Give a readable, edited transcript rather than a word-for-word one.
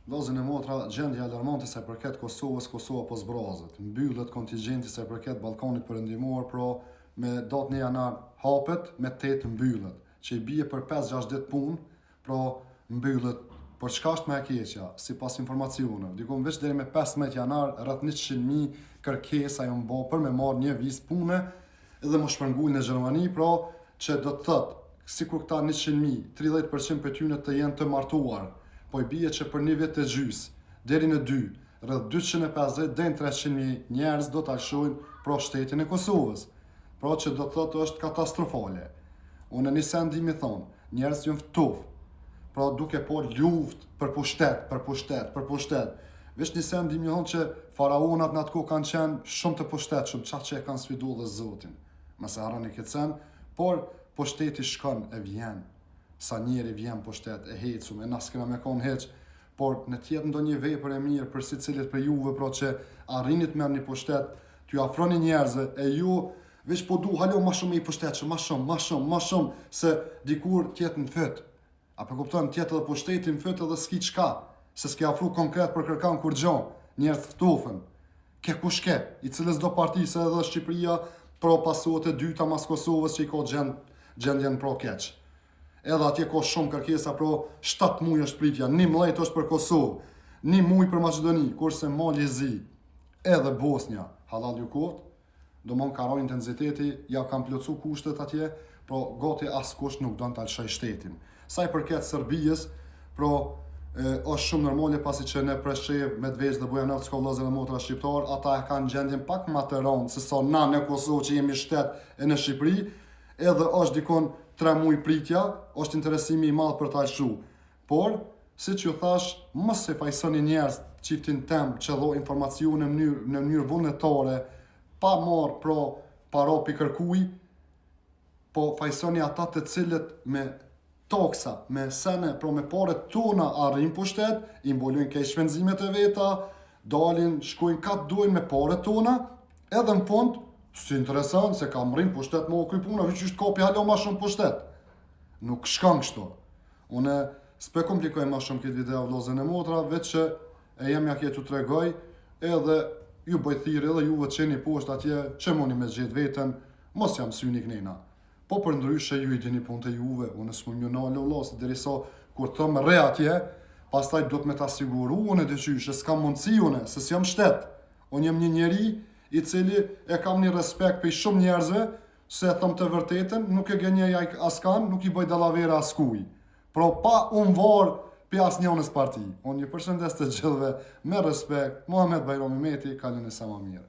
Vllazën e motra, gjendja alarmante sa i përket Kosovës, Kosova po zbrazet. Mbyllet kontingjenti sa i përket Ballkanit Perëndimor, me datën e janar hapet, me 8 mbyllet, që i bie për 5-6 ditë punë, mbyllet. Por çka është më e keqja, sipas informacioneve, diku veç deri me 15 janar rreth 100.000 kërkesa janë bë për me marrë një vizë pune edhe më shpërngul në Gjermani, që do të thotë, sikur këta 100.000, 30% për tyre të jenë të martuar, po i bie që për një vit e gjys, deri në 2, rreth 250 deri në 300.000 njerëz do ta shohin për shtetin e Kosovës. Që do të thotë është katastrofale. Unë nisem di më thon, njerëz janë ftuf. Duke po luftë për pushtet. Veç nisem di më thon që faraonat në atë kohë kanë qenë shumë të pushtetshëm, çfarë që e kanë sfiduar dhe Zotin. Mos e harroni këtë sen, por pushteti shkon e vjen. Sa njeri vjen pushtet e hecum, e na s'kena me kon heq, por në tjetë ndonjë vepër e mirë për secilit për juve, që arrini të merrni pushtet, t'ju afroni njerëzve e ju veç po du halo ma shumë i pushtetshëm, ma shumë se dikur tjetë në fyt. Apo kupton, tjetë edhe pushteti në fyt edhe s'ki çka, se s'ke afru konkret për kërkan kur gjo, njerëz ftofën. Ke kush ke, i cilës do partisë edhe Shqipëria pasuat e dyta mas Kosovës që i ka gjendjen keq. Edhe atje ka shumë kërkesa 7 muaj është pritja, 11 është për Kosovë, 1 muaj për Maqedoni, kurse Mali Zi, edhe Bosnia, halal ju koft, do mon ka rojnë intensiteti, ja kam plotsu kushtet atje, gati askush nuk do në të alëshaj shtetin. Sa i përket Serbijës, është shumë normale pasi që ne Preshqev, Medveç dhe Bujanovc ka vëllezër e motra shqiptar, ata e kanë gjendjen pak më të rëndë se sa na në Kosovë që jemi shtet e në Shqipëri, edhe është dikon 3 muaj pritja, është interesimi i madh për ta alëshu. Por, si që ju thash, mos e fajsoni njerëz çiftin tem që dho informacione në mënyrë vullnetare, pa marrë paropi kërkuj, po fajsoni ata të cilët me toksa, me sene, me pare tona arrin pushtet, i mbolojnë keq shpenzimet e veta, dalin, shkojnë katë duajnë me pare tona, edhe në fund, si interesant se kam rrin pushtet më okry puna, veç është kapi halo ma shumë pushtet. Nuk shkan kështu. Une s'pe komplikoj ma shumë këtë video vllazën e motra, veç që e jemja kje t'u tregoj, edhe ju bëj thirrje edhe juve qeni poshtë atje, që moni me gjetë veten, mos jam syni knena. Po për ndryshe ju i dini punë të juve, unë s'mu një nalë vllazë, derisa kur thëmë re atje, pastaj do të me ta siguru unë e dyqyshe, s'kam mundësi unë, se s'jam shtet. Unë jem një njeri i cili e kam një respekt për shumë njerëzve, se thëmë të vërtetën, nuk e gënjej askan, nuk i bëj dallavera askuj. Pa unë varë për as njënës parti. Unë një përshëndes të gjithve, me respekt, Muhammed Bajrami Meti, kalin e sa ma mirë.